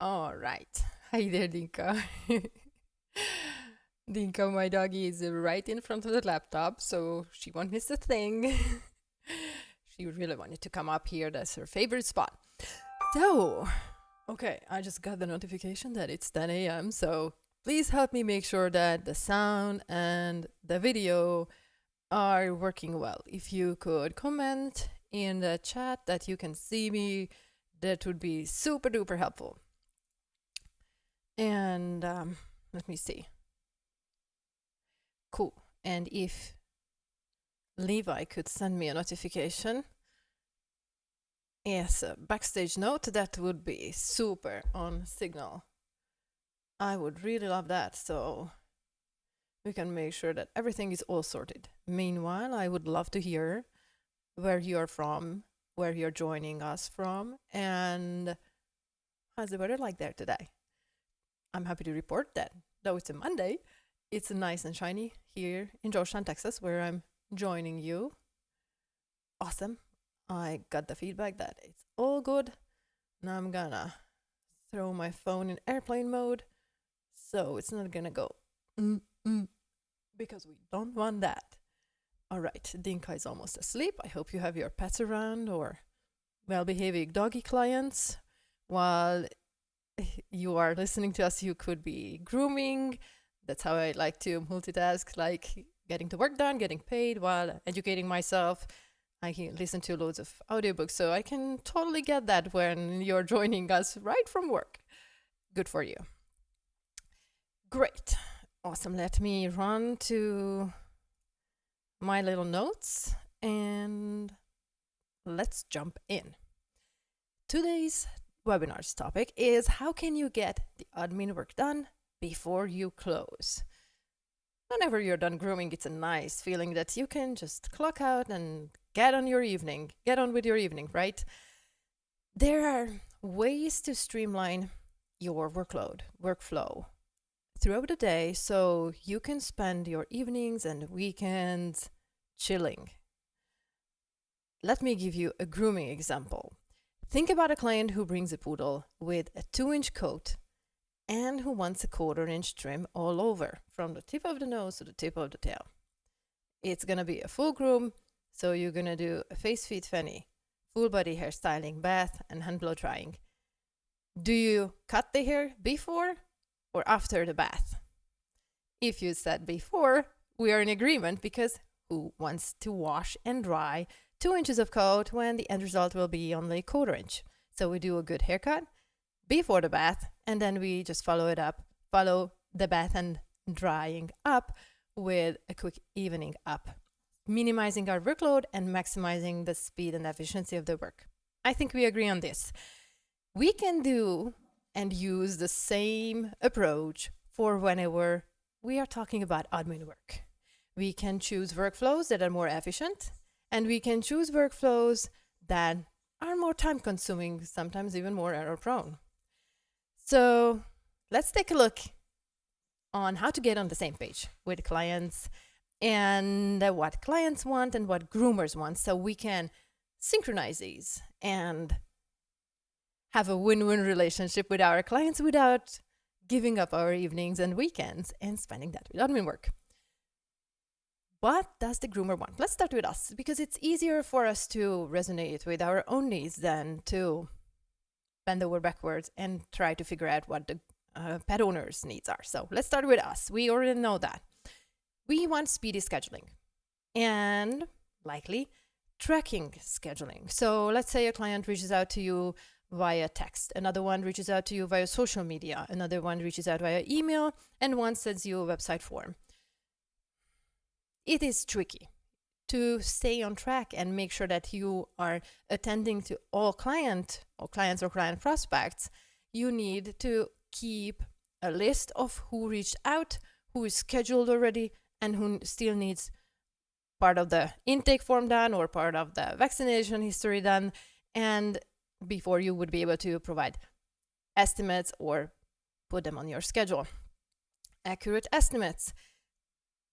All right. Hi there, Dinka. Dinka, my doggy, is right in front of the laptop, so she won't miss a thing. She really wanted to come up here. That's her favorite spot. So, okay, I just got the notification that it's 10 a.m., so please help me make sure that the sound and the video are working well. If you could comment in the chat that you can see me, that would be super duper helpful. And let me see. Cool. And if Levi could send me a notification as a backstage note, that would be super on Signal. I would really love that. So we can make sure that everything is all sorted. Meanwhile, I would love to hear where you're from, where you're joining us from, and how's the weather like there today? I'm happy to report that, though it's a Monday, it's nice and shiny here in Georgetown, Texas, where I'm joining you. Awesome. I got the feedback that it's all good. Now I'm gonna throw my phone in airplane mode so it's not gonna go because we don't want that. All right, Dinka is almost asleep. I hope you have your pets around or well-behaving doggy clients. While you are listening to us, you could be grooming. That's how I like to multitask, like getting the work done, getting paid while educating myself. I can listen to loads of audiobooks, so I can totally get that when you're joining us right from work. Good for you. Great. Awesome. Let me run to my little notes and let's jump in. Today's webinar's topic is how can you get the admin work done before you close? Whenever you're done grooming, it's a nice feeling that you can just clock out and get on with your evening, right? There are ways to streamline your workflow throughout the day so you can spend your evenings and weekends chilling. Let me give you a grooming example. Think about a client who brings a poodle with a 2-inch coat and who wants a 1/4-inch trim all over, from the tip of the nose to the tip of the tail. It's going to be a full groom, so you're going to do a face, feet, fanny, full body hairstyling, bath, and hand blow drying. Do you cut the hair before or after the bath? If you said before, we are in agreement, because who wants to wash and dry 2 inches of coat when the end result will be only 1/4 inch? So we do a good haircut before the bath, and then we just follow the bath and drying up with a quick evening up, minimizing our workload and maximizing the speed and efficiency of the work. I think we agree on this. We can do and use the same approach for whenever we are talking about admin work. We can choose workflows that are more efficient, and we can choose workflows that are more time consuming, sometimes even more error prone. So let's take a look on how to get on the same page with clients and what clients want and what groomers want, so we can synchronize these and have a win-win relationship with our clients without giving up our evenings and weekends and spending that with admin work. What does the groomer want? Let's start with us, because it's easier for us to resonate with our own needs than to bend over backwards and try to figure out what the pet owner's needs are. So let's start with us. We already know that. We want speedy scheduling and likely tracking scheduling. So let's say a client reaches out to you via text, another one reaches out to you via social media, another one reaches out via email, and one sends you a website form. It is tricky to stay on track and make sure that you are attending to all clients or client prospects. You need to keep a list of who reached out, who is scheduled already, and who still needs part of the intake form done or part of the vaccination history done, and before you would be able to provide estimates or put them on your schedule. Accurate estimates.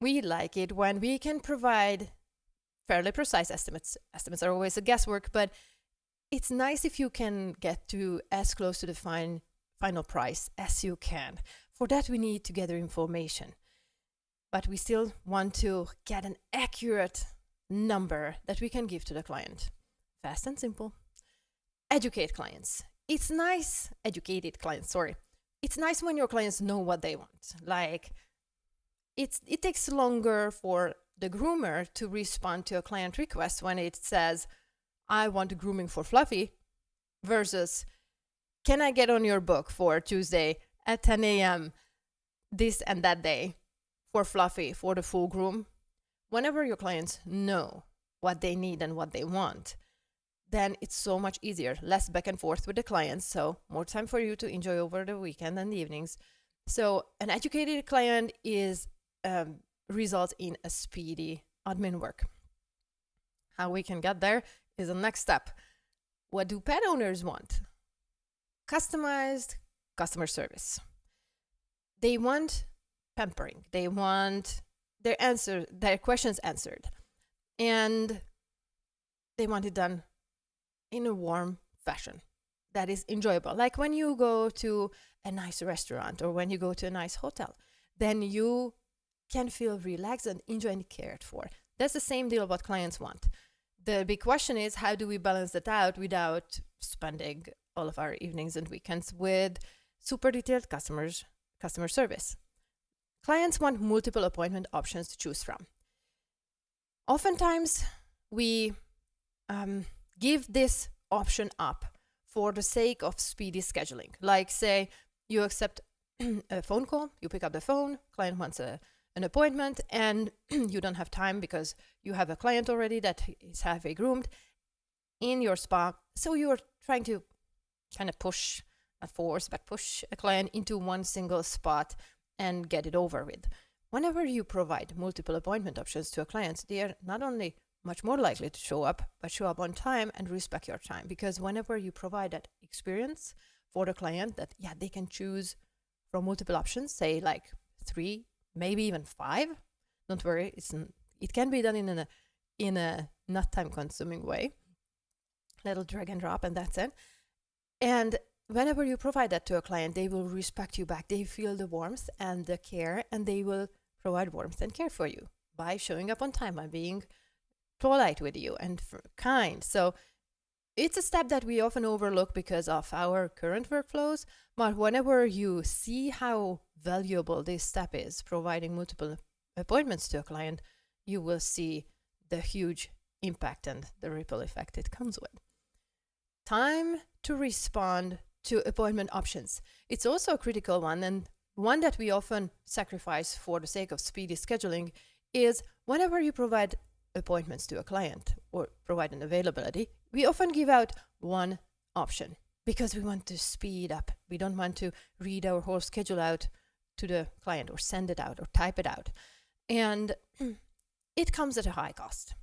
We like it when we can provide fairly precise estimates. Estimates are always a guesswork, but it's nice if you can get to as close to the final price as you can. For that, we need to gather information, but we still want to get an accurate number that we can give to the client. Fast and simple. Educate clients. It's nice, educated clients, sorry. It's nice when your clients know what they want. Like, it takes longer for the groomer to respond to a client request when it says, I want grooming for Fluffy, versus, can I get on your book for Tuesday at 10 a.m. this and that day for Fluffy, for the full groom? Whenever your clients know what they need and what they want, then it's so much easier. Less back and forth with the clients, so more time for you to enjoy over the weekend and the evenings. So an educated client is results in a speedy admin work. How we can get there is the next step. What do pet owners want? Customized customer service. They want pampering. They want their questions answered. And they want it done in a warm fashion that is enjoyable. Like when you go to a nice restaurant or when you go to a nice hotel, then you can feel relaxed and enjoy and cared for. That's the same deal what clients want. The big question is, how do we balance that out without spending all of our evenings and weekends with super detailed customer service? Clients want multiple appointment options to choose from. Oftentimes, we give this option up for the sake of speedy scheduling. Like, say, you accept a phone call, you pick up the phone, client wants an appointment, and you don't have time because you have a client already that is halfway groomed in your spa. So you're trying to kind of push a client into one single spot and get it over with. Whenever you provide multiple appointment options to a client, they are not only much more likely to show up, but show up on time and respect your time. Because whenever you provide that experience for the client that, yeah, they can choose from multiple options, say like 3, maybe even 5, don't worry, it can be done in a not time-consuming way. Little drag and drop, and that's it. And whenever you provide that to a client, they will respect you back. They feel the warmth and the care, and they will provide warmth and care for you by showing up on time, by being polite with you and kind. So it's a step that we often overlook because of our current workflows. But whenever you see how valuable this step is, providing multiple appointments to a client, you will see the huge impact and the ripple effect it comes with. Time to respond to appointment options. It's also a critical one, and one that we often sacrifice for the sake of speedy scheduling is whenever you provide appointments to a client or provide an availability, we often give out one option because we want to speed up. We don't want to read our whole schedule out to the client or send it out or type it out. And it comes at a high cost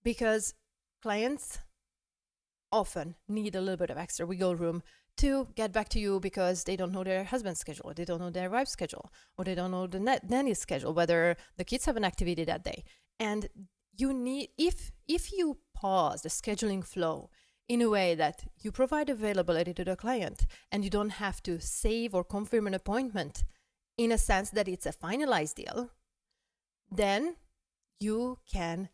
because clients often need a little bit of extra wiggle room to get back to you because they don't know their husband's schedule, or they don't know their wife's schedule, or they don't know the nanny's schedule, whether the kids have an activity that day. And you need, if you pause the scheduling flow in a way that you provide availability to the client and you don't have to save or confirm an appointment in a sense that it's a finalized deal, then you can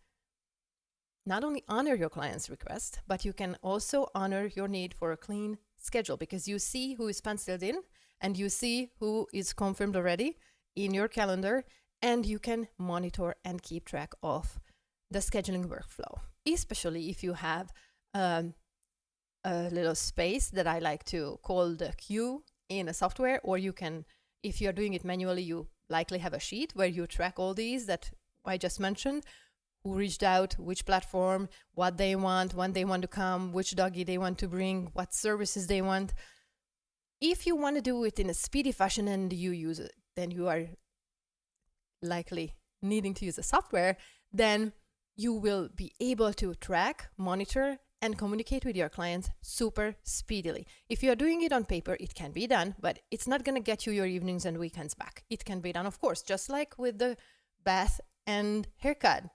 not only honor your client's request, but you can also honor your need for a clean schedule because you see who is penciled in and you see who is confirmed already in your calendar, and you can monitor and keep track of the scheduling workflow, especially if you have a little space that I like to call the queue in a software, or you can, if you're doing it manually, you likely have a sheet where you track all these that I just mentioned, who reached out, which platform, what they want, when they want to come, which doggy they want to bring, what services they want. If you want to do it in a speedy fashion and you use it, then you are likely needing to use a software, then you will be able to track, monitor, and communicate with your clients super speedily. If you're doing it on paper, it can be done, but it's not going to get you your evenings and weekends back. It can be done, of course, just like with the bath and haircut.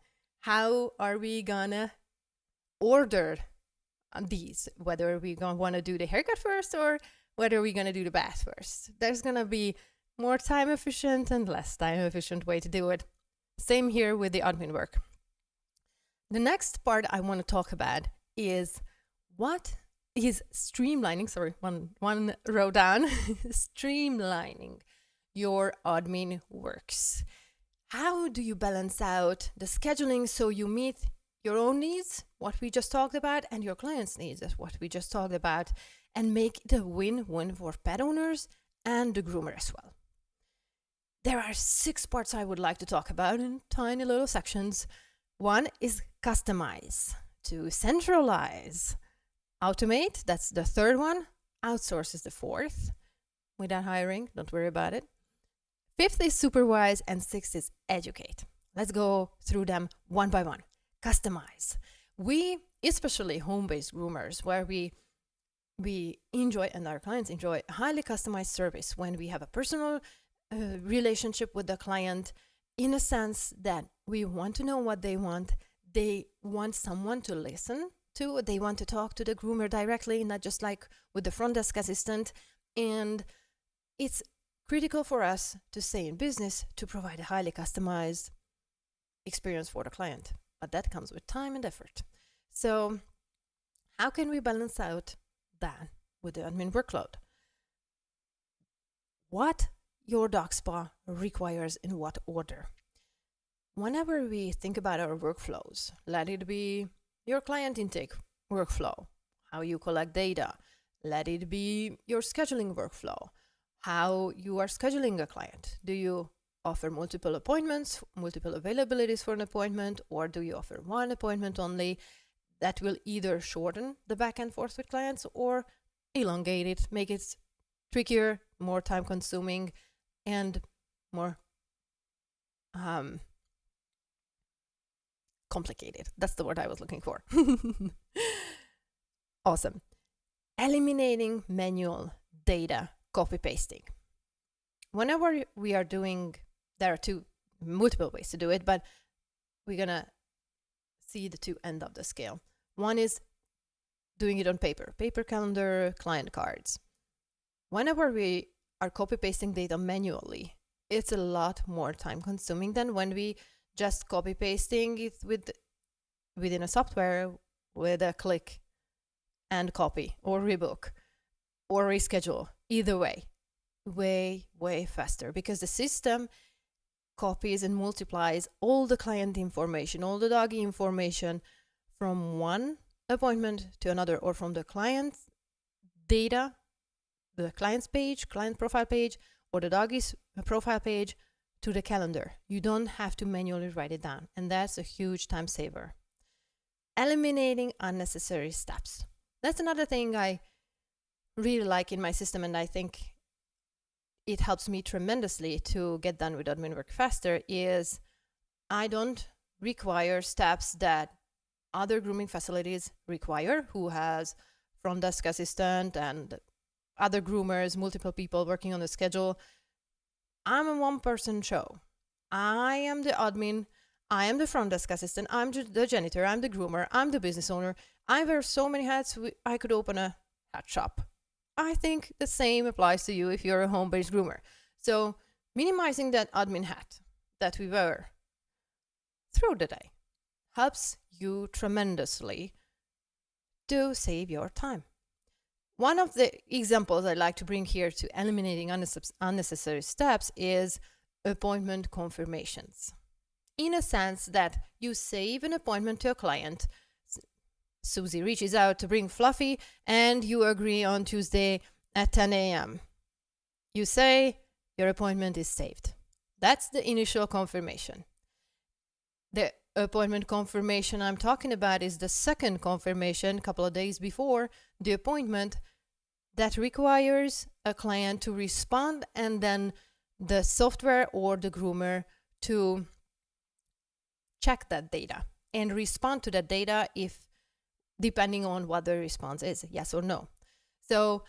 How are we gonna order these? Whether we gonna want to do the haircut first or whether we're going to do the bath first. There's going to be more time efficient and less time efficient way to do it. Same here with the admin work. The next part I want to talk about is what is streamlining, sorry, one row down, streamlining your admin works. How do you balance out the scheduling so you meet your own needs, what we just talked about, and your clients' needs, that's what we just talked about, and make it a win-win for pet owners and the groomer as well? There are 6 parts I would like to talk about in tiny little sections. 1 is customize. 2, centralize. Automate, that's the 3rd one. Outsource is the 4th. Without hiring, don't worry about it. 5th is supervise, and 6th is educate. Let's go through them one by one. Customize. We, especially home-based groomers, where we enjoy, and our clients enjoy, highly customized service when we have a personal relationship with the client, in a sense that we want to know what they want. They want someone to listen to. They want to talk to the groomer directly, not just like with the front desk assistant. And it's critical for us to stay in business to provide a highly customized experience for the client. But that comes with time and effort. So how can we balance out that with the admin workload? What your dog spa requires in what order? Whenever we think about our workflows, let it be your client intake workflow, how you collect data. Let it be your scheduling workflow, how you are scheduling a client. Do you offer multiple appointments, multiple availabilities for an appointment, or do you offer one appointment only? That will either shorten the back and forth with clients or elongate it, make it trickier, more time consuming, and more complicated. That's the word I was looking for. Awesome. Eliminating manual data copy pasting. Whenever we are doing, there are multiple ways to do it, but we're gonna see the 2 ends of the scale. One is doing it on paper calendar, client cards. Whenever we are copy pasting data manually, it's a lot more time consuming than when we just copy pasting it within a software with a click and copy or rebook or reschedule. Either way, way faster, because the system copies and multiplies all the client information, all the doggy information from one appointment to another, or from the client's data, the client's page, client profile page, or the doggy's profile page to the calendar. You don't have to manually write it down, and that's a huge time saver. Eliminating unnecessary steps. That's another thing I really like in my system, and I think it helps me tremendously to get done with admin work faster, is I don't require steps that other grooming facilities require, who has front desk assistant and other groomers, multiple people working on the schedule. I'm a one-person show. I am the admin, I am the front desk assistant, I'm the janitor, I'm the groomer, I'm the business owner. I wear so many hats, I could open a hat shop. I think the same applies to you if you're a home-based groomer. So minimizing that admin hat that we wear through the day helps you tremendously to save your time. One of the examples I like to bring here to eliminating unnecessary steps is appointment confirmations. In a sense that you save an appointment to a client. Susie reaches out to bring Fluffy, and you agree on Tuesday at 10 a.m. You say your appointment is saved. That's the initial confirmation. The appointment confirmation I'm talking about is the second confirmation, a couple of days before the appointment, that requires a client to respond, and then the software or the groomer to check that data and respond to that data, if depending on what the response is, yes or no. So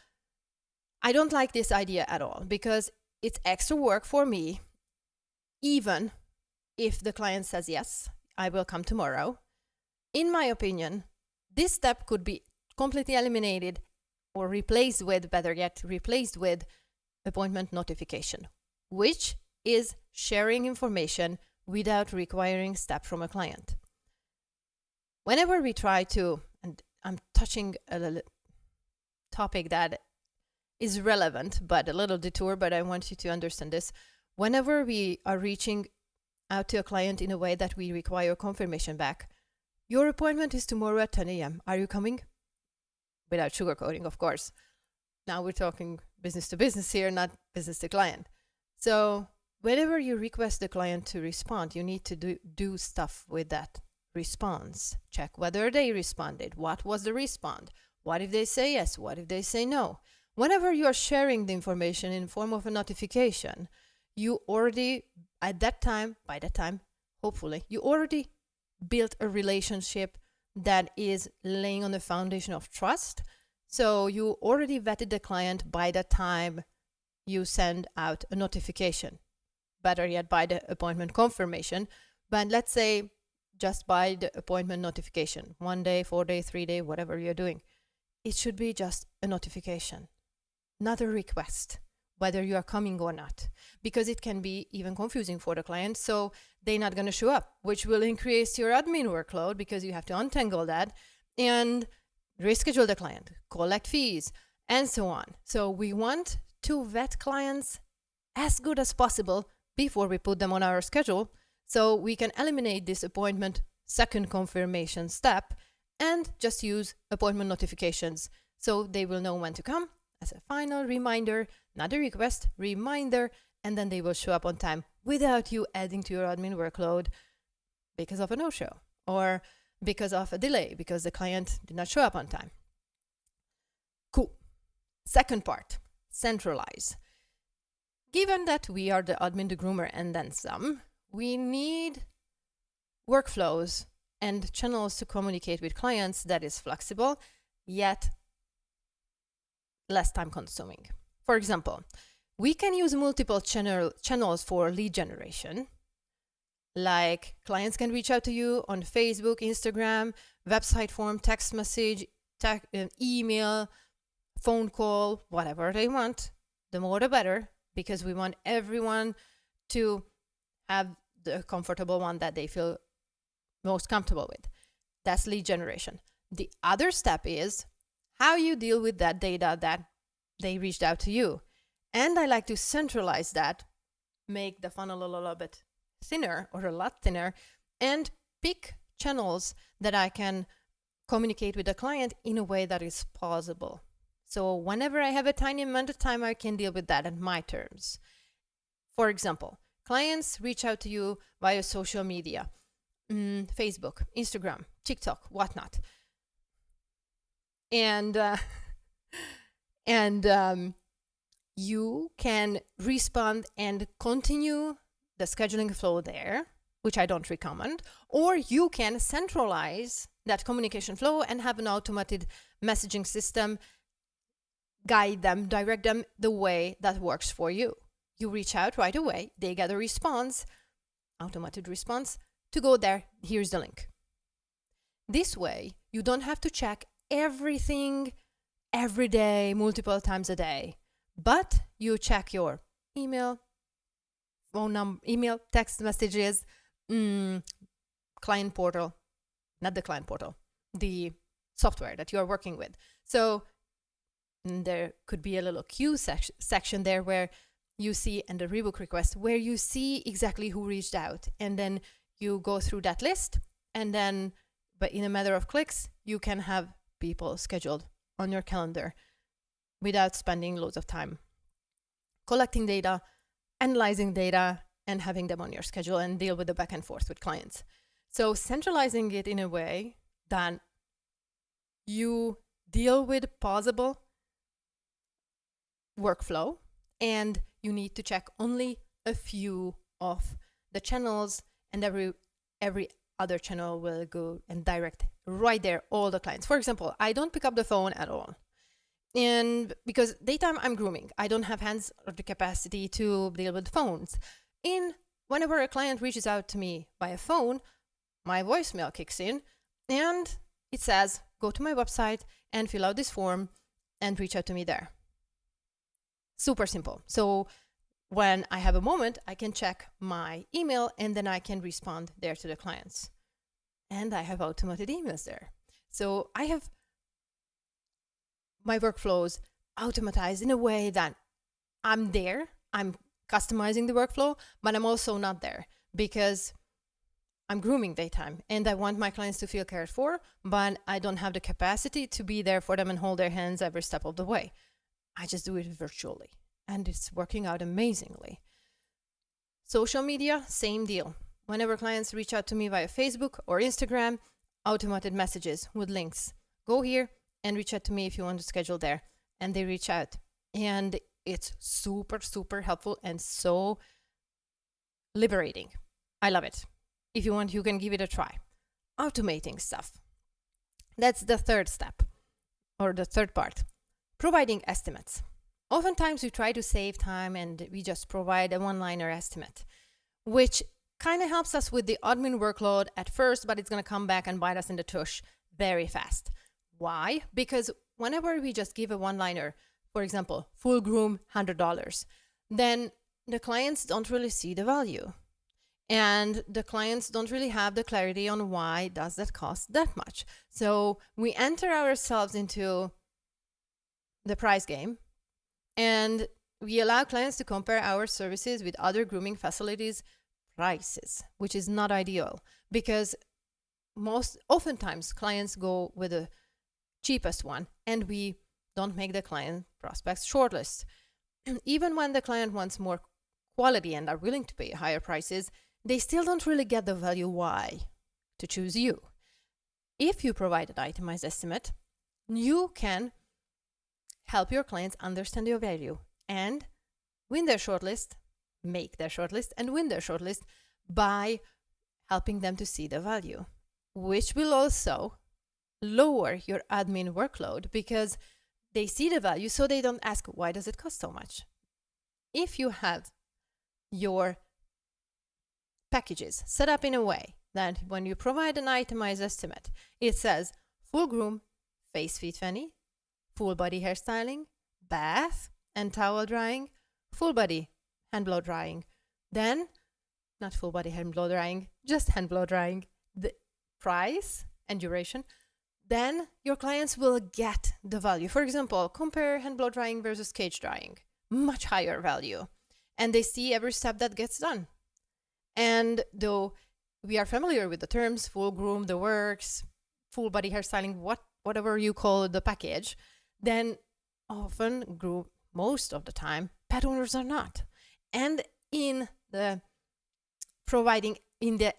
I don't like this idea at all, because it's extra work for me. Even if the client says, yes, I will come tomorrow. In my opinion, this step could be completely eliminated or replaced with, better yet, replaced with appointment notification, which is sharing information without requiring step from a client. Whenever we try to, and I'm touching a topic that is relevant, but a little detour, but I want you to understand this. Whenever we are reaching out to a client in a way that we require confirmation back, your appointment is tomorrow at 10 a.m. Are you coming? Without sugarcoating, of course. Now we're talking business to business here, not business to client. So whenever you request the client to respond, you need to do stuff with that response. Check whether they responded. What was the response? What if they say yes? What if they say no? Whenever you are sharing the information in form of a notification, you already, by that time, hopefully, you already built a relationship that is laying on the foundation of trust. So you already vetted the client by the time you send out a notification. Better yet, by the appointment confirmation. But let's say just by the appointment notification, 1 day, 4 day, 3 day, whatever you're doing. It should be just a notification, not a request, whether you are coming or not, because it can be even confusing for the client. So they're not going to show up, which will increase your admin workload because you have to untangle that and reschedule the client, collect fees, and so on. So we want to vet clients as good as possible before we put them on our schedule, so we can eliminate this appointment second confirmation step and just use appointment notifications so they will know when to come as a final reminder, not a request, reminder, and then they will show up on time without you adding to your admin workload because of a no-show or because of a delay, because the client did not show up on time. Cool. Second part, centralize. Given that we are the admin, the groomer, and then some, we need workflows and channels to communicate with clients that is flexible, yet less time consuming. For example, we can use multiple channels for lead generation. Like clients can reach out to you on Facebook, Instagram, website form, text message, email, phone call, whatever they want. The more the better, because we want everyone to have the comfortable one that they feel most comfortable with. That's lead generation. The other step is how you deal with that data that they reached out to you. And I like to centralize that, make the funnel a little bit thinner or a lot thinner, and pick channels that I can communicate with the client in a way that is plausible. So whenever I have a tiny amount of time, I can deal with that at my terms. For example, clients reach out to you via social media, Facebook, Instagram, TikTok, whatnot. And you can respond and continue the scheduling flow there, which I don't recommend, or you can centralize that communication flow and have an automated messaging system, guide them, direct them the way that works for you. You reach out right away, they get a response, automated response, to go there, here's the link. This way, you don't have to check everything every day, multiple times a day, but you check your email, phone number, email, text messages, client portal, not the client portal, the software that you are working with. So there could be a little queue section there where you see, and a rebook request, where you see exactly who reached out. And then you go through that list, and then, but in a matter of clicks, you can have people scheduled on your calendar without spending loads of time collecting data, analyzing data, and having them on your schedule and deal with the back and forth with clients. So centralizing it in a way that you deal with plausible workflow, and you need to check only a few of the channels, and every other channel will go and direct right there all the clients. For example, I don't pick up the phone at all. And because daytime I'm grooming, I don't have hands or the capacity to deal with phones. Whenever a client reaches out to me by a phone, my voicemail kicks in and it says, go to my website and fill out this form and reach out to me there. Super simple. So when I have a moment, I can check my email and then I can respond there to the clients. And I have automated emails there. So I have my workflows automatized in a way that I'm there, I'm customizing the workflow, but I'm also not there because I'm grooming daytime and I want my clients to feel cared for, but I don't have the capacity to be there for them and hold their hands every step of the way. I just do it virtually and it's working out amazingly. Social media, same deal. Whenever clients reach out to me via Facebook or Instagram, automated messages with links. Go here and reach out to me if you want to schedule there. And they reach out. And it's super, super helpful and so liberating. I love it. If you want, you can give it a try. Automating stuff. That's the third step, or the third part. Providing estimates. Oftentimes we try to save time and we just provide a one-liner estimate, which kind of helps us with the admin workload at first, but it's going to come back and bite us in the tush very fast. Why? Because whenever we just give a one-liner, for example, full groom, $100, then the clients don't really see the value. And the clients don't really have the clarity on why does that cost that much. So we enter ourselves into the price game and we allow clients to compare our services with other grooming facilities' prices, which is not ideal because oftentimes clients go with the cheapest one and we don't make the client prospects shortlist. Even when the client wants more quality and are willing to pay higher prices, they still don't really get the value why to choose you. If you provide an itemized estimate, you can help your clients understand your value and win their shortlist, make their shortlist, and win their shortlist by helping them to see the value, which will also lower your admin workload because they see the value so they don't ask, why does it cost so much? If you have your packages set up in a way that when you provide an itemized estimate, it says full groom, face feet fanny, full body hairstyling, bath and towel drying, full body hand blow drying, then not full body hand blow drying, just hand blow drying, the price and duration, then your clients will get the value. For example, compare hand blow drying versus cage drying, much higher value. And they see every step that gets done. And though we are familiar with the terms, full groom, the works, full body hairstyling, whatever you call the package, then often, most of the time, pet owners are not. And in the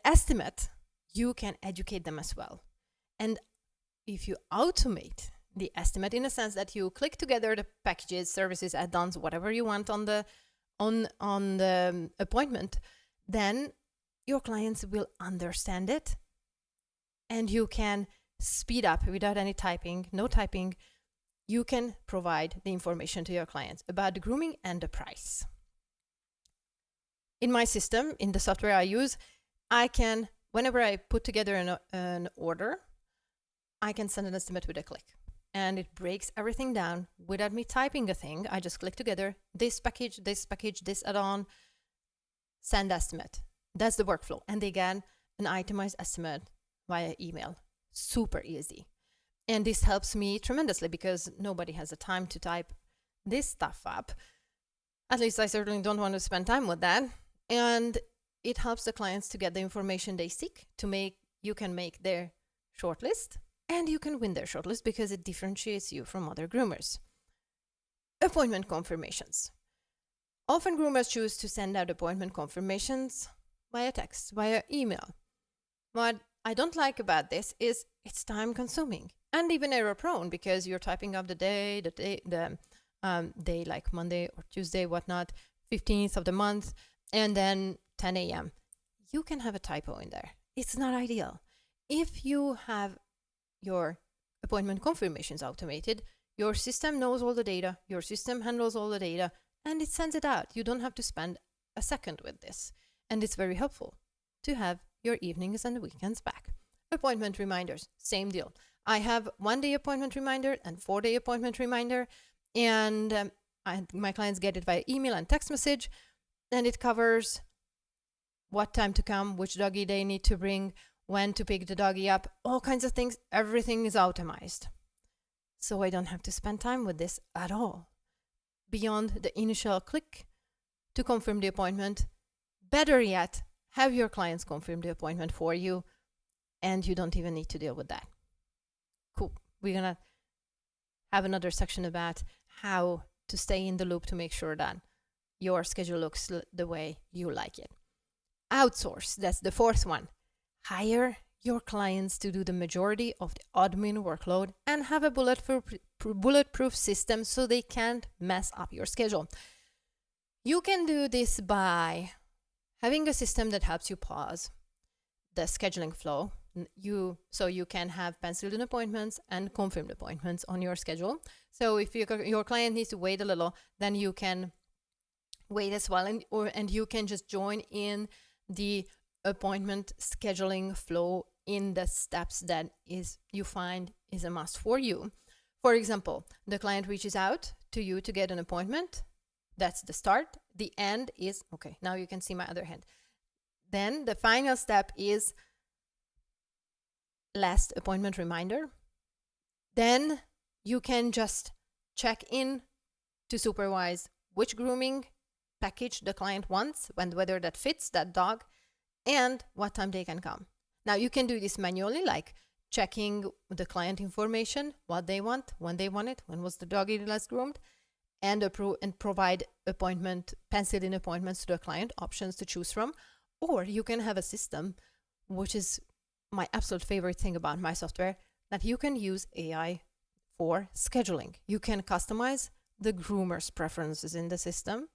estimate, you can educate them as well. And if you automate the estimate in a sense that you click together the packages, services, add-ons, whatever you want on the appointment, then your clients will understand it and you can speed up without any typing, no typing. You can provide the information to your clients about the grooming and the price. In my system, in the software I use, I can, whenever I put together an order, I can send an estimate with a click. And it breaks everything down without me typing a thing. I just click together, this package, this add-on, send estimate. That's the workflow. And they get an itemized estimate via email. Super easy. And this helps me tremendously because nobody has the time to type this stuff up. At least I certainly don't want to spend time with that. And it helps the clients to get the information they seek you can make their shortlist and you can win their shortlist because it differentiates you from other groomers. Appointment confirmations. Often groomers choose to send out appointment confirmations via text, via email. What I don't like about this is it's time consuming and even error prone because you're typing up the day like Monday or Tuesday, whatnot, 15th of the month, and then 10 a.m. You can have a typo in there. It's not ideal. If you have your appointment confirmations automated, your system knows all the data, your system handles all the data, and it sends it out. You don't have to spend a second with this. And it's very helpful to have your evenings and weekends back. Appointment reminders, same deal. I have 1-day appointment reminder and 4-day appointment reminder, and my clients get it via email and text message, and it covers what time to come, which doggy they need to bring, when to pick the doggy up, all kinds of things. Everything is automized. So I don't have to spend time with this at all. Beyond the initial click to confirm the appointment, better yet, have your clients confirm the appointment for you, and you don't even need to deal with that. Cool. We're going to have another section about how to stay in the loop to make sure that your schedule looks the way you like it. Outsource, that's the fourth one. Hire your clients to do the majority of the admin workload and have a bulletproof system so they can't mess up your schedule. You can do this by having a system that helps you pause the scheduling flow. So you can have penciled in appointments and confirmed appointments on your schedule. So if your client needs to wait a little, then you can wait as well, and you can just join in the appointment scheduling flow in the steps that you find is a must for you. For example, the client reaches out to you to get an appointment. That's the start. The end is, okay, now you can see my other hand. Then the final step is last appointment reminder. Then you can just check in to supervise which grooming package the client wants, and whether that fits that dog, and what time they can come. Now you can do this manually, like checking the client information, what they want, when they want it, when was the doggy last groomed, and provide penciled in appointments to the client, options to choose from. Or you can have a system, which is my absolute favorite thing about my software, that you can use AI for scheduling. You can customize the groomer's preferences in the system,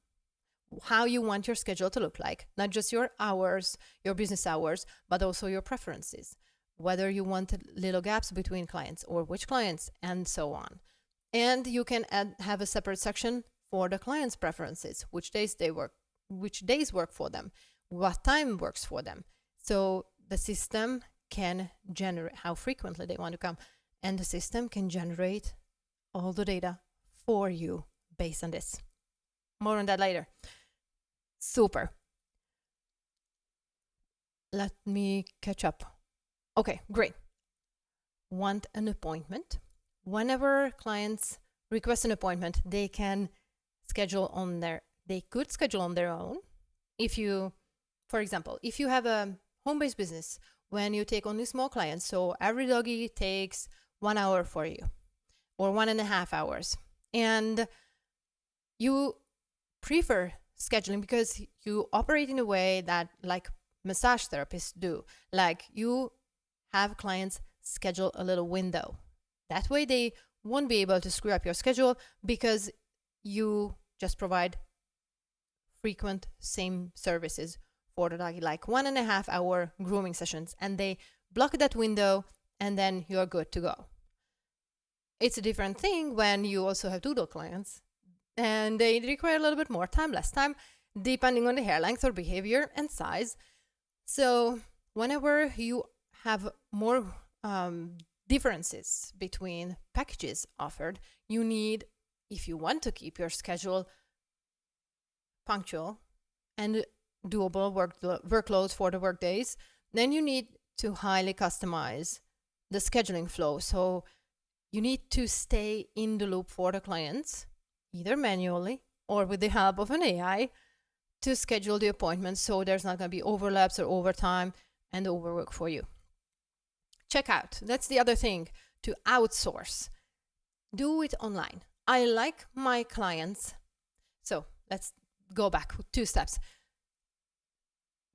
how you want your schedule to look like, not just your hours, your business hours, but also your preferences, whether you want little gaps between clients or which clients, and so on. And you can have a separate section for the client's preferences, which days work for them, what time works for them. So the system can generate how frequently they want to come, and the system can generate all the data for you based on this. More on that later. Super. Let me catch up. Okay, great. Want an appointment? Whenever clients request an appointment, they could schedule on their own. For example, if you have a home-based business, when you take only small clients, so every doggy takes 1 hour for you, or 1.5 hours, and you prefer scheduling because you operate in a way that, like massage therapists do, like you have clients schedule a little window. That way they won't be able to screw up your schedule because you just provide frequent same services for the doggy, like 1.5 hour grooming sessions, and they block that window and then you're good to go. It's a different thing when you also have doodle clients, and they require a little bit more time, less time, depending on the hair length or behavior and size. So whenever you have more differences between packages offered, you need, if you want to keep your schedule punctual and doable workloads for the work days, then you need to highly customize the scheduling flow. So you need to stay in the loop for the clients, either manually or with the help of an AI, to schedule the appointments so there's not going to be overlaps or overtime and overwork for you. Check out. That's the other thing, to outsource. Do it online. I like my clients. So let's go back 2 steps.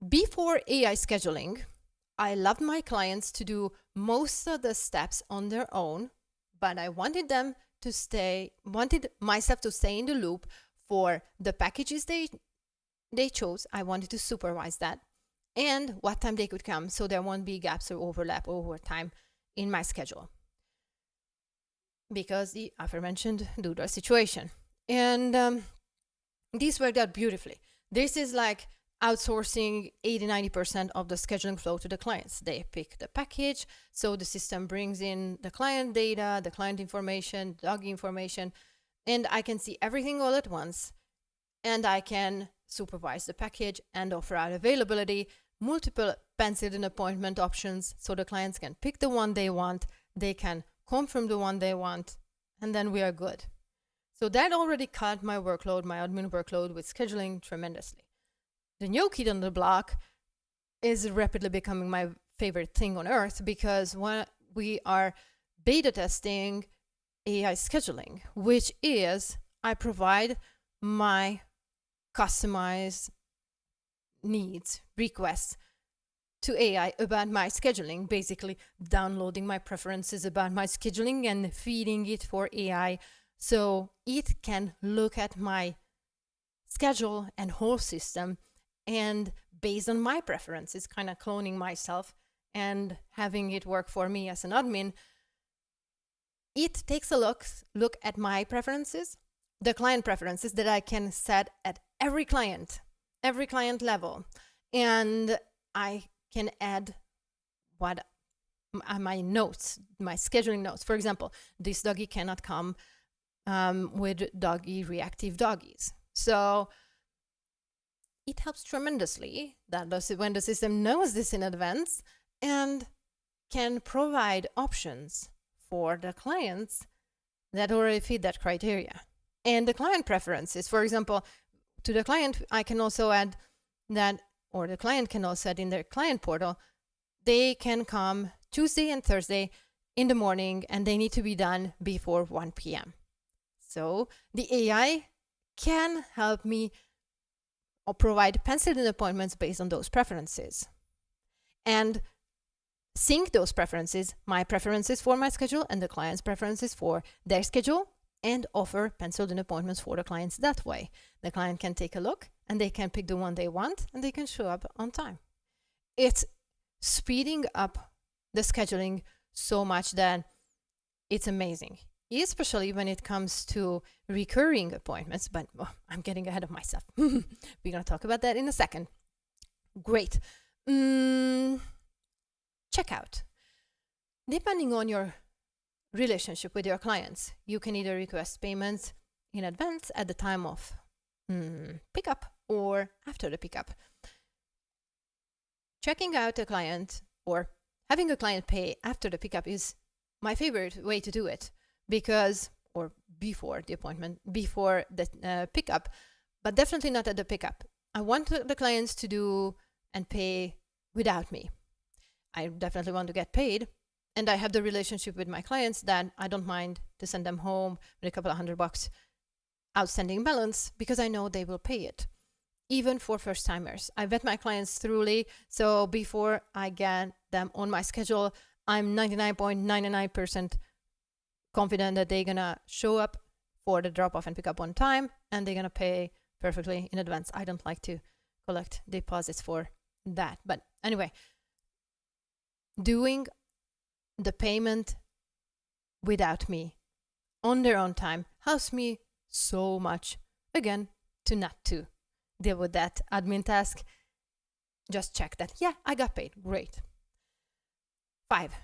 Before AI scheduling, I loved my clients to do most of the steps on their own, but I wanted myself to stay in the loop for the packages they chose. I wanted to supervise that and what time they could come, so there won't be gaps or overlap or overtime in my schedule because the aforementioned doodle situation. And this worked out beautifully. This is like outsourcing 80-90% of the scheduling flow to the clients. They pick the package, so the system brings in the client data, the client information, dog information, and I can see everything all at once, and I can supervise the package and offer out availability, multiple penciled in appointment options, so the clients can pick the one they want, they can confirm the one they want, and then we are good. So that already cut my workload, my admin workload with scheduling tremendously. The new kid on the block is rapidly becoming my favorite thing on earth, because when we are beta testing AI scheduling, which is I provide my customized needs, requests to AI about my scheduling, basically downloading my preferences about my scheduling and feeding it for AI so it can look at my schedule and whole system, and based on my preferences, kind of cloning myself and having it work for me as an admin. It takes a look at my preferences, the client preferences that I can set at every client level, and I can add what my notes, my scheduling notes. For example, this doggy cannot come with doggy reactive doggies. So it helps tremendously that when the system knows this in advance and can provide options for the clients that already fit that criteria. And the client preferences, for example, to the client, I can also add that, or the client can also add in their client portal, they can come Tuesday and Thursday in the morning, and they need to be done before 1 p.m. So the AI can help me or provide penciled-in appointments based on those preferences, and sync those preferences, my preferences for my schedule and the client's preferences for their schedule, and offer penciled-in appointments for the clients that way. The client can take a look, and they can pick the one they want, and they can show up on time. It's speeding up the scheduling so much that it's amazing, especially when it comes to recurring appointments. But I'm getting ahead of myself. We're going to talk about that in a second. Great. Checkout. Depending on your relationship with your clients, you can either request payments in advance at the time of pickup or after the pickup. Checking out a client or having a client pay after the pickup is my favorite way to do it, because, or before the appointment, before the pickup, but definitely not at the pickup. I want the clients to do and pay without me. I definitely want to get paid, and I have the relationship with my clients that I don't mind to send them home with a couple of $100 outstanding balance, because I know they will pay it. Even for first timers, I vet my clients thoroughly, so before I get them on my schedule, I'm 99.99% confident that they're gonna show up for the drop off and pick up on time, and they're gonna pay perfectly in advance. I don't like to collect deposits for that. But anyway, doing the payment without me on their own time helps me so much, again, to not to deal with that admin task. Just check that, yeah, I got paid, great. 5,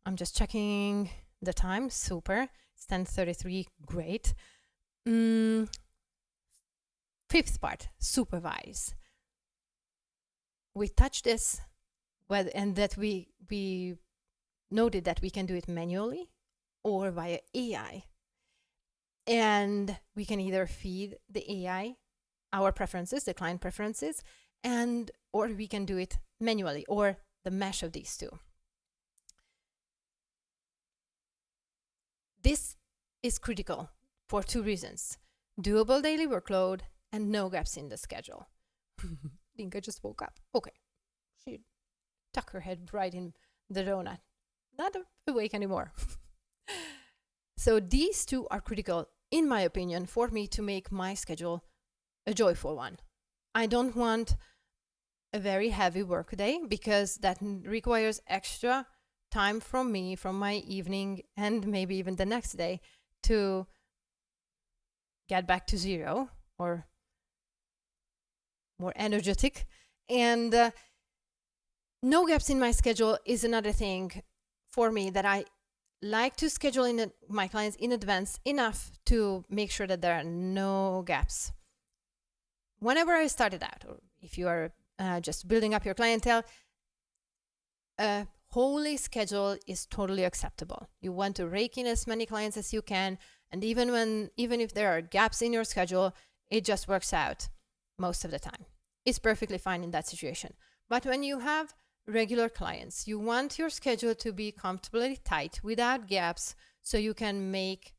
I'm just checking the time, super, it's 10:33, great. 5th part, supervise. We touched this, and that we noted that we can do it manually or via AI. And we can either feed the AI our preferences, the client preferences, or we can do it manually, or the mesh of these two. This is critical for 2 reasons: doable daily workload and no gaps in the schedule. Dinka just woke up. Okay. She tucked her head right in the donut. Not awake anymore. So these 2 are critical, in my opinion, for me to make my schedule a joyful one. I don't want a very heavy work day, because that requires extra time from me, from my evening, and maybe even the next day to get back to zero or more energetic. And no gaps in my schedule is another thing for me that I like to schedule in my clients in advance enough to make sure that there are no gaps. Whenever I started out, or if you are just building up your clientele, a holy schedule is totally acceptable. You want to rake in as many clients as you can, and even if there are gaps in your schedule, it just works out most of the time. It's perfectly fine in that situation. But when you have regular clients, you want your schedule to be comfortably tight without gaps so you can make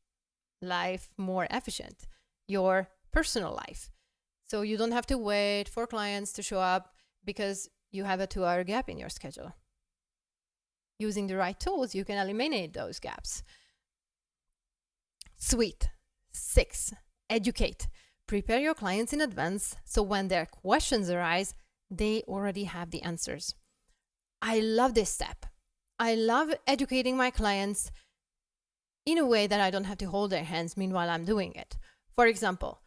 life more efficient, your personal life. So you don't have to wait for clients to show up because you have a 2-hour gap in your schedule. Using the right tools, you can eliminate those gaps. Sweet. 6, educate. Prepare your clients in advance so when their questions arise, they already have the answers. I love this step. I love educating my clients in a way that I don't have to hold their hands meanwhile I'm doing it. For example,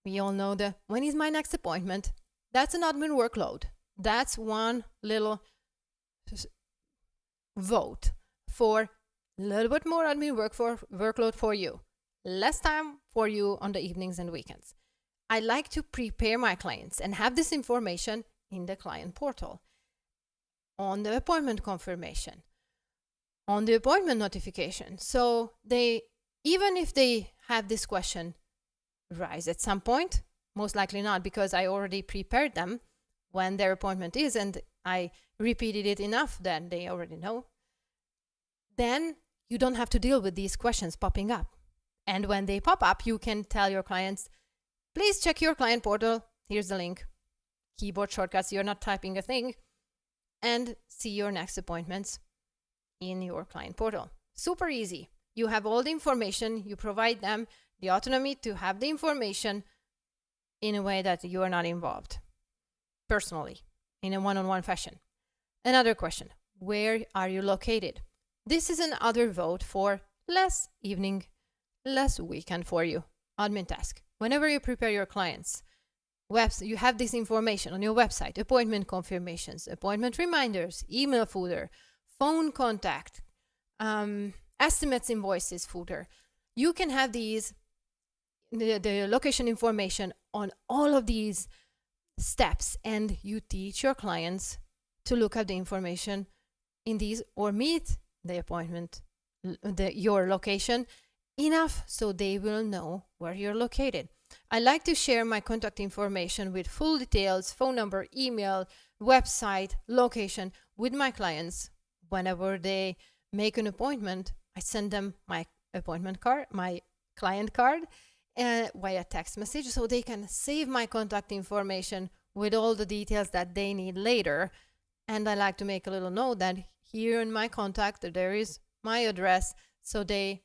we all know the when is my next appointment? That's an admin workload. That's one little vote for a little bit more admin workload for you. Less time for you on the evenings and weekends. I like to prepare my clients and have this information in the client portal, on the appointment confirmation, on the appointment notification. So they, even if they have this question rise at some point, most likely not, because I already prepared them when their appointment is and I repeated it enough that they already know, then you don't have to deal with these questions popping up. And when they pop up, you can tell your clients, please check your client portal. Here's the link. Keyboard shortcuts, you're not typing a thing. And see your next appointments in your client portal. Super easy. You have all the information. You provide them the autonomy to have the information in a way that you are not involved personally, in a one-on-one fashion. Another question, where are you located? This is another vote for less evening, less weekend for you. Admin task. Whenever you prepare your clients, you have this information on your website, appointment confirmations, appointment reminders, email footer, phone contact, estimates invoices footer. You can have these, the location information on all of these steps, and you teach your clients to look at the information in these or meet the appointment, your location enough so they will know where you're located. I like to share my contact information with full details, phone number, email, website, location with my clients. Whenever they make an appointment, I send them my appointment card, my client card, via text message so they can save my contact information with all the details that they need later. And I like to make a little note that here in my contact, there is my address, so they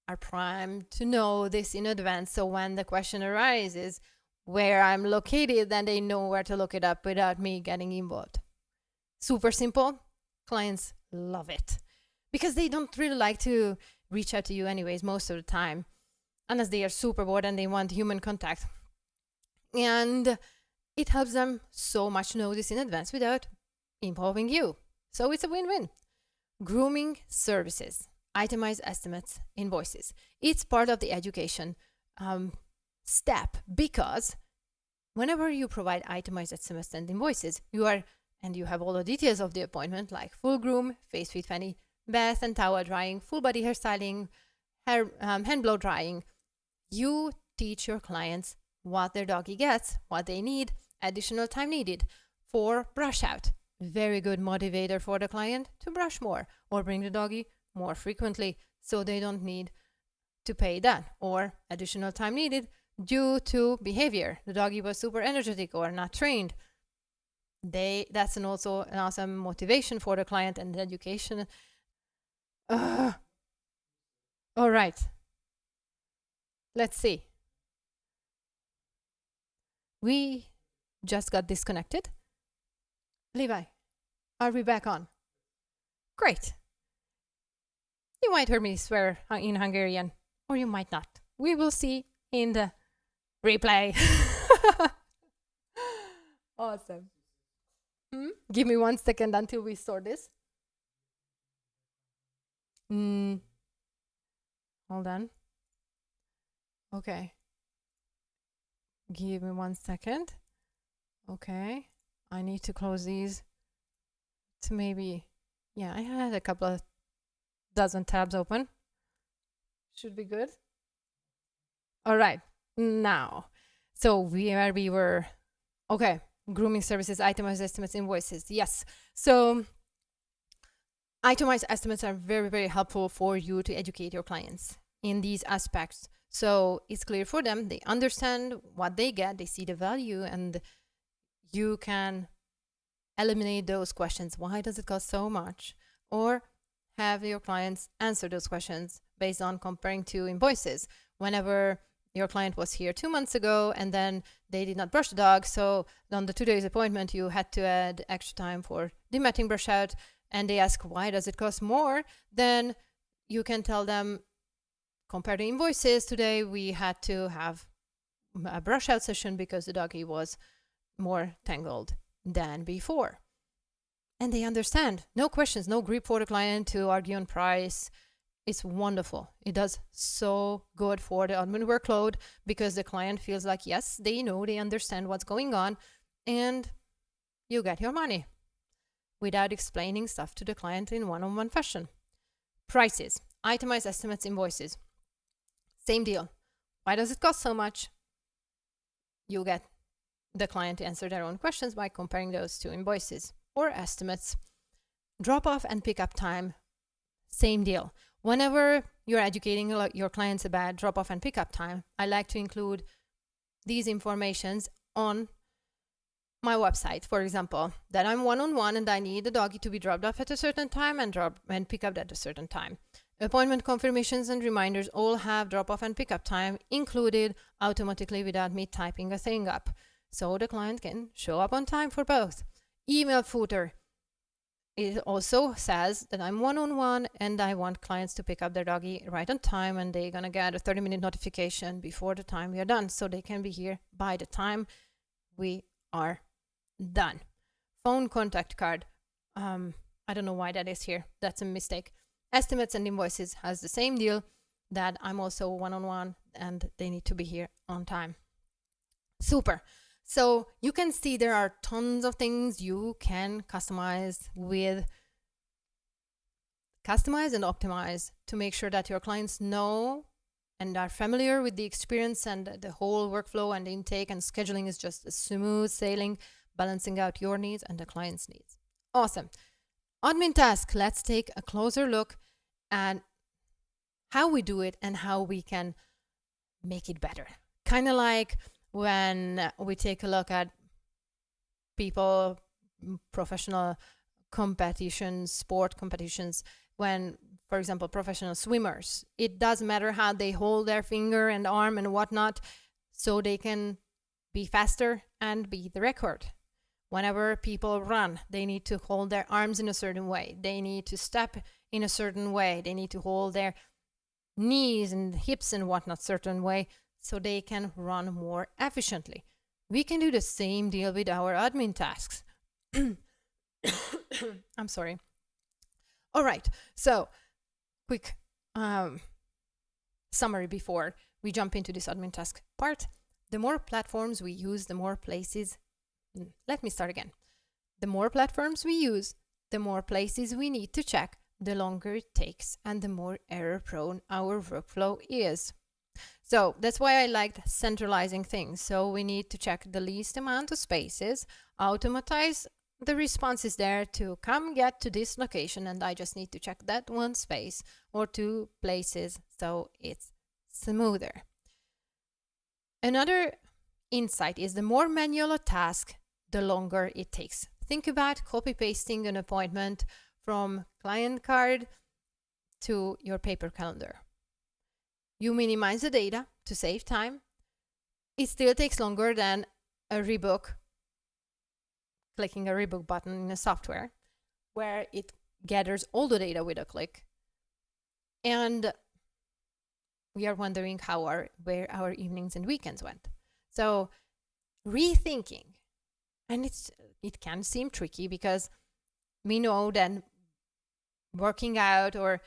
are primed to know this in advance. So when the question arises where I'm located, then they know where to look it up without me getting involved. Super simple. Clients love it because they don't really like to reach out to you anyways most of the time, unless they are super bored and they want human contact. And it helps them so much know this in advance without involving you. So it's a win-win. Grooming services, itemized estimates, invoices. It's part of the education step because whenever you provide itemized estimates and invoices, you have all the details of the appointment like full groom, face fit fanny, bath and towel drying, full body hairstyling, hair hand blow drying. You teach your clients what their doggy gets, what they need, additional time needed for brush out. Very good motivator for the client to brush more or bring the doggy more frequently so they don't need to pay that, or additional time needed due to behavior. The doggy was super energetic or not trained. That's also an awesome motivation for the client and the education. All right. Let's see. We just got disconnected. Levi, are we back on? Great. You might hear me swear in Hungarian, or you might not. We will see in the replay. Awesome. Give me 1 second until we sort this. Hold on. Okay. Give me 1 second. Okay. I need to close these to maybe, yeah, I had a couple of dozen tabs open. Should be good. All right. Now, so we were, okay. Grooming services, itemized estimates, invoices. Yes. So itemized estimates are very, very helpful for you to educate your clients in these aspects. So it's clear for them. They understand what they get. They see the value, and you can eliminate those questions. Why does it cost so much? Or have your clients answer those questions based on comparing two invoices. Whenever your client was here 2 months ago and then they did not brush the dog, so on the 2 days appointment you had to add extra time for the matting brush out, and they ask why does it cost more, then you can tell them, compare the invoices. Today we had to have a brush out session because the doggy was more tangled than before. And they understand. No questions, no grip for the client to argue on price. It's wonderful. It does so good for the admin workload because the client feels like, yes, they know, they understand what's going on, and you get your money without explaining stuff to the client in one-on-one fashion. Prices, itemized estimates, invoices. Same deal. Why does it cost so much? You get the client to answer their own questions by comparing those two invoices or estimates. Drop-off and pick-up time, same deal. Whenever you're educating your clients about drop-off and pick-up time, I like to include these informations on my website, for example, that I'm one-on-one and I need the doggy to be dropped off at a certain time and pick up at a certain time. Appointment confirmations and reminders all have drop-off and pick-up time included automatically without me typing a thing up, so the client can show up on time for both. Email footer. It also says that I'm one-on-one and I want clients to pick up their doggy right on time, and they're gonna get a 30-minute notification before the time we are done, so they can be here by the time we are done. Phone contact card. I don't know why that is here. That's a mistake. Estimates and invoices has the same deal, that I'm also one-on-one and they need to be here on time. Super. So you can see there are tons of things you can customize and optimize to make sure that your clients know and are familiar with the experience, and the whole workflow and intake and scheduling is just a smooth sailing, balancing out your needs and the client's needs. Awesome. Admin task. Let's take a closer look at how we do it and how we can make it better. Kind of like when we take a look at people, professional competitions, sport competitions, when, for example, professional swimmers, it doesn't matter how they hold their finger and arm and whatnot, so they can be faster and beat the record. Whenever people run, they need to hold their arms in a certain way. They need to step in a certain way. They need to hold their knees and hips and whatnot certain way, so they can run more efficiently. We can do the same deal with our admin tasks. I'm sorry. All right, so quick summary before we jump into this admin task part. The more platforms we use, the more places. Let me start again. The more platforms we use, the more places we need to check, the longer it takes, and the more error prone our workflow is. So that's why I liked centralizing things. So we need to check the least amount of spaces, automatize the responses there to come get to this location, and I just need to check that one space or two places, so it's smoother. Another insight is the more manual a task, the longer it takes. Think about copy pasting an appointment from client card to your paper calendar. You minimize the data to save time. It still takes longer than a rebook, clicking a rebook button in a software where it gathers all the data with a click. And we are wondering where our evenings and weekends went. So rethinking And it can seem tricky because we know that working out or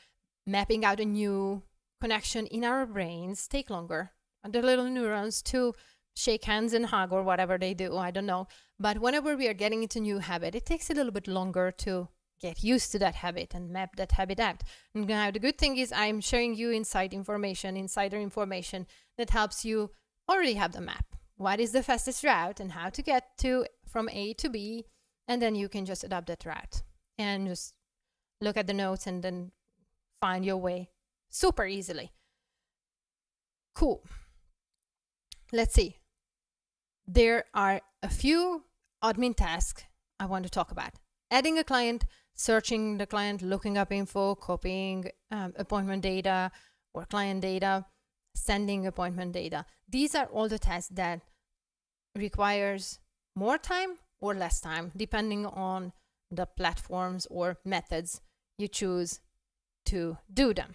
mapping out a new connection in our brains take longer. And the little neurons to shake hands and hug or whatever they do, I don't know. But whenever we are getting into a new habit, it takes a little bit longer to get used to that habit and map that habit out. And now the good thing is I'm sharing you insider information that helps you already have the map. What is the fastest route and how to get to from A to B, and then you can just adopt that route and just look at the notes and then find your way super easily. Cool. Let's see. There are a few admin tasks I want to talk about. Adding a client, searching the client, looking up info, copying appointment data or client data, sending appointment data. These are all the tasks that requires more time or less time, depending on the platforms or methods you choose to do them.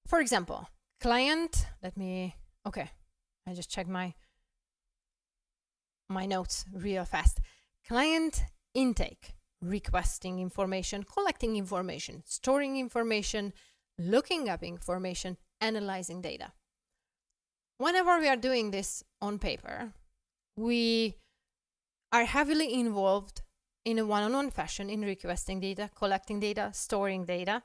For example, client, I just checked my notes real fast. Client intake, requesting information, collecting information, storing information, looking up information, analyzing data. Whenever we are doing this on paper, we are heavily involved in a one-on-one fashion in requesting data, collecting data, storing data,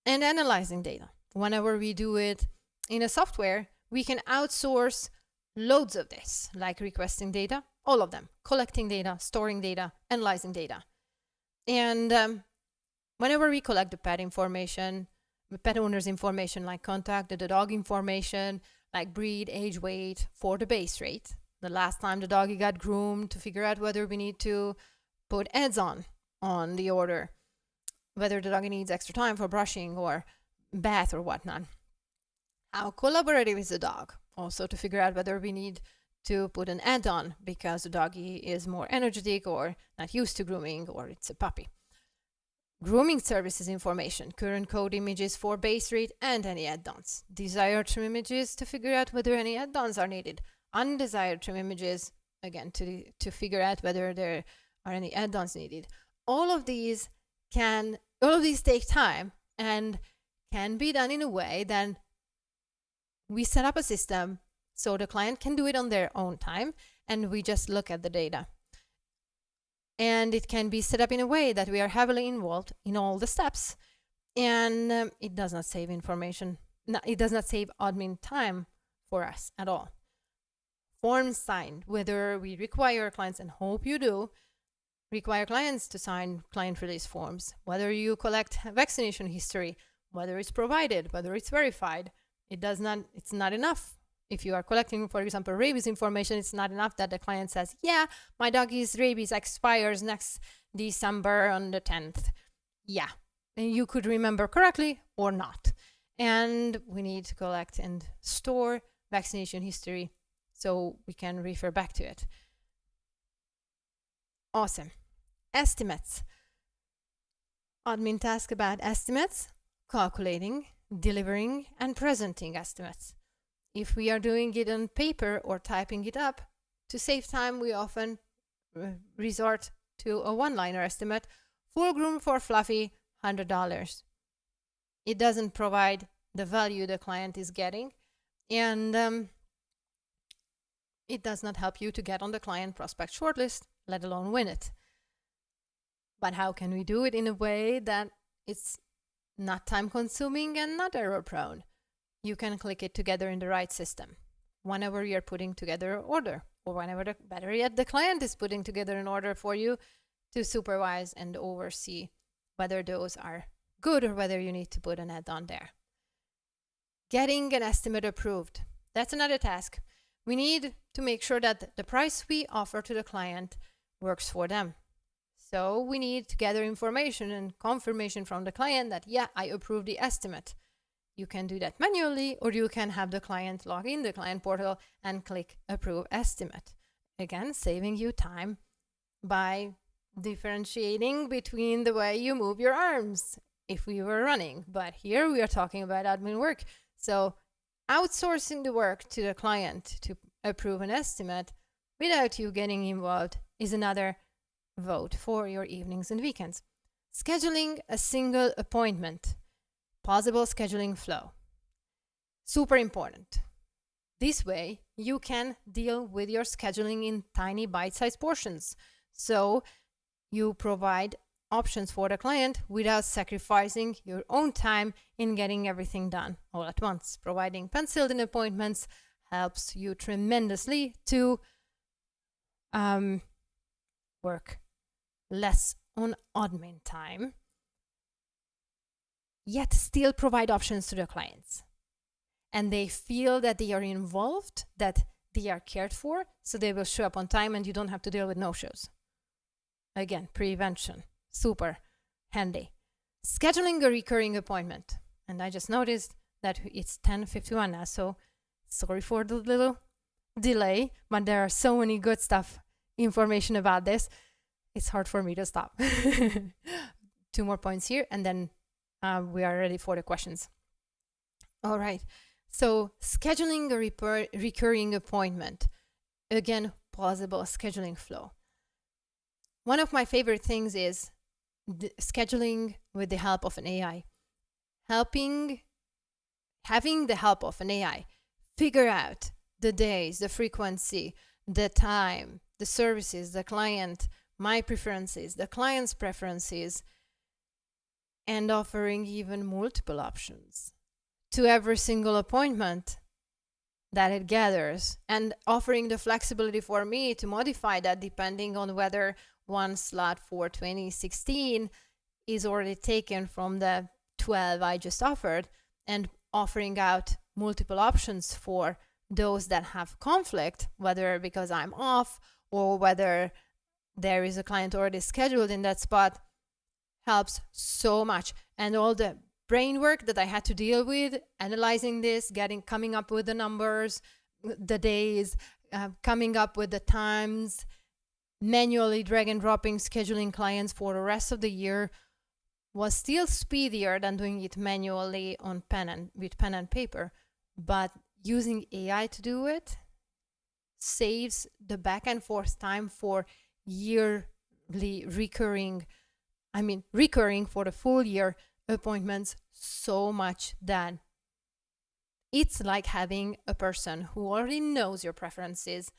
and analyzing data. Whenever we do it in a software, we can outsource loads of this, like requesting data, all of them, collecting data, storing data, analyzing data. And whenever we collect the pet information, the pet owner's information, like contact, the dog information, like breed, age, weight, for the base rate, the last time the doggy got groomed, to figure out whether we need to put ads on the order, whether the doggy needs extra time for brushing or bath or whatnot. How collaborative is the dog? Also to figure out whether we need to put an ad on because the doggy is more energetic or not used to grooming or it's a puppy. Grooming services information, current code images for base rate and any add-ons. Desired trim images to figure out whether any add-ons are needed. Undesired trim images, again, to figure out whether there are any add-ons needed. All of these take time and can be done in a way that we set up a system so the client can do it on their own time and we just look at the data. And it can be set up in a way that we are heavily involved in all the steps. And it does not save information. No, it does not save admin time for us at all. Forms signed, whether we require clients, and hope you do, require clients to sign client release forms, whether you collect vaccination history, whether it's provided, whether it's verified. It's not enough. If you are collecting, for example, rabies information, it's not enough that the client says, yeah, my doggy's rabies expires next December on the 10th. Yeah, and you could remember correctly or not. And we need to collect and store vaccination history so we can refer back to it. Awesome. Estimates. Admin task about estimates, calculating, delivering, and presenting estimates. If we are doing it on paper or typing it up, to save time, we often resort to a one-liner estimate. Full groom for Fluffy, $100. It doesn't provide the value the client is getting, and it does not help you to get on the client prospect shortlist, let alone win it. But how can we do it in a way that it's not time-consuming and not error-prone? You can click it together in the right system. Whenever you're putting together an order, or whenever better yet, the client is putting together an order for you to supervise and oversee whether those are good or whether you need to put an add-on there. Getting an estimate approved. That's another task. We need to make sure that the price we offer to the client works for them. So we need to gather information and confirmation from the client that, yeah, I approve the estimate. You can do that manually, or you can have the client log in the client portal and click approve estimate. Again, saving you time by differentiating between the way you move your arms if we were running. But here we are talking about admin work. So outsourcing the work to the client to approve an estimate without you getting involved is another vote for your evenings and weekends. Scheduling a single appointment, possible scheduling flow. Super important. This way, you can deal with your scheduling in tiny bite-sized portions. So you provide options for the client without sacrificing your own time in getting everything done all at once. Providing penciled-in appointments helps you tremendously to work less on admin time, yet still provide options to the clients. And they feel that they are involved, that they are cared for, so they will show up on time and you don't have to deal with no-shows. Again, prevention, super handy. Scheduling a recurring appointment. And I just noticed that it's 10:51 now, so sorry for the little delay, but there are so many good information about this. It's hard for me to stop. 2 more points here, and then we are ready for the questions. All right. So scheduling a recurring appointment. Again, plausible scheduling flow. One of my favorite things is scheduling with the help of an AI. Having the help of an AI figure out the days, the frequency, the time, the services, the client, my preferences, the client's preferences, and offering even multiple options to every single appointment that it gathers, and offering the flexibility for me to modify that depending on whether one slot for 2016 is already taken from the 12 I just offered, and offering out multiple options for those that have conflict, whether because I'm off or whether there is a client already scheduled in that spot, helps so much. And all the brain work that I had to deal with, analyzing this, coming up with the numbers, the days, coming up with the times, manually drag and dropping, scheduling clients for the rest of the year, was still speedier than doing it manually with pen and paper. But using AI to do it saves the back and forth time for yearly recurring for the full year appointments so much that it's like having a person who already knows your preferences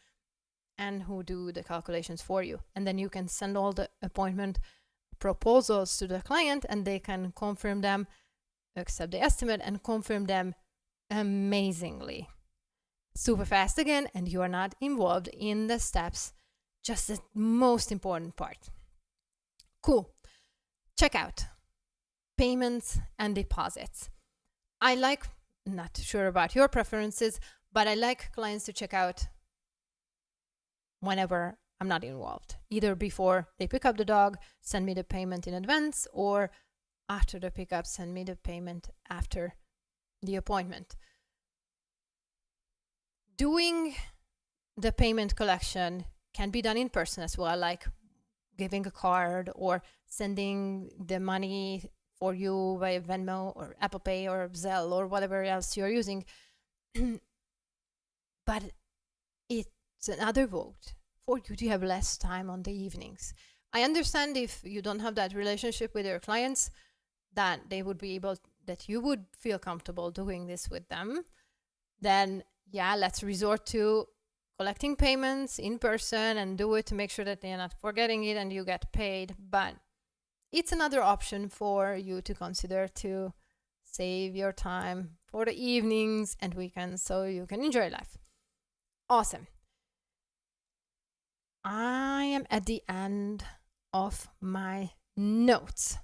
and who do the calculations for you. And then you can send all the appointment proposals to the client and they can confirm them, accept the estimate and confirm them amazingly. Super fast again, and you are not involved in the steps, just the most important part. Cool. Checkout. Payments and deposits. Not sure about your preferences, but I like clients to check out whenever I'm not involved. Either before they pick up the dog, send me the payment in advance, or after the pickup, send me the payment after the appointment. Doing the payment collection can be done in person as well, like giving a card or sending the money for you via Venmo or Apple Pay or Zelle or whatever else you're using. But it's another vote for you to have less time on the evenings. I understand if you don't have that relationship with your clients, that you would feel comfortable doing this with them. Then let's resort to collecting payments in person and do it to make sure that they're not forgetting it and you get paid. But it's another option for you to consider to save your time for the evenings and weekends so you can enjoy life. Awesome. I am at the end of my notes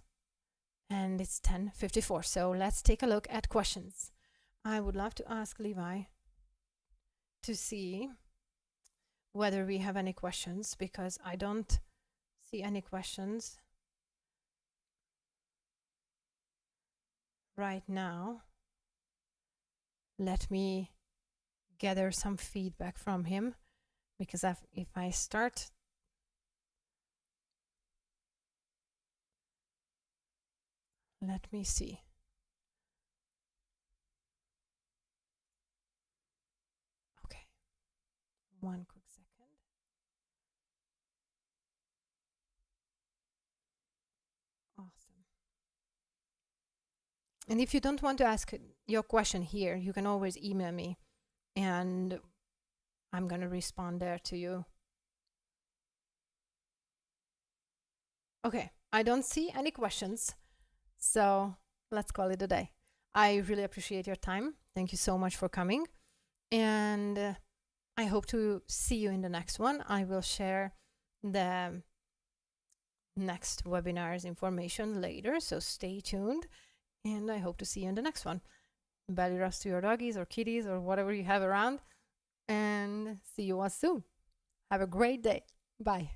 and it's 10:54. So let's take a look at questions. I would love to ask Levi to see whether we have any questions because I don't see any questions right now. Let me gather some feedback from him because if I start let me see. Okay, one quick second. And if you don't want to ask your question here, you can always email me and I'm going to respond there to you. Okay, I don't see any questions, so let's call it a day. I really appreciate your time. Thank you so much for coming. And I hope to see you in the next one. I will share the next webinar's information later, so stay tuned. And I hope to see you in the next one. Belly rubs to your doggies or kitties or whatever you have around. And see you all soon. Have a great day. Bye.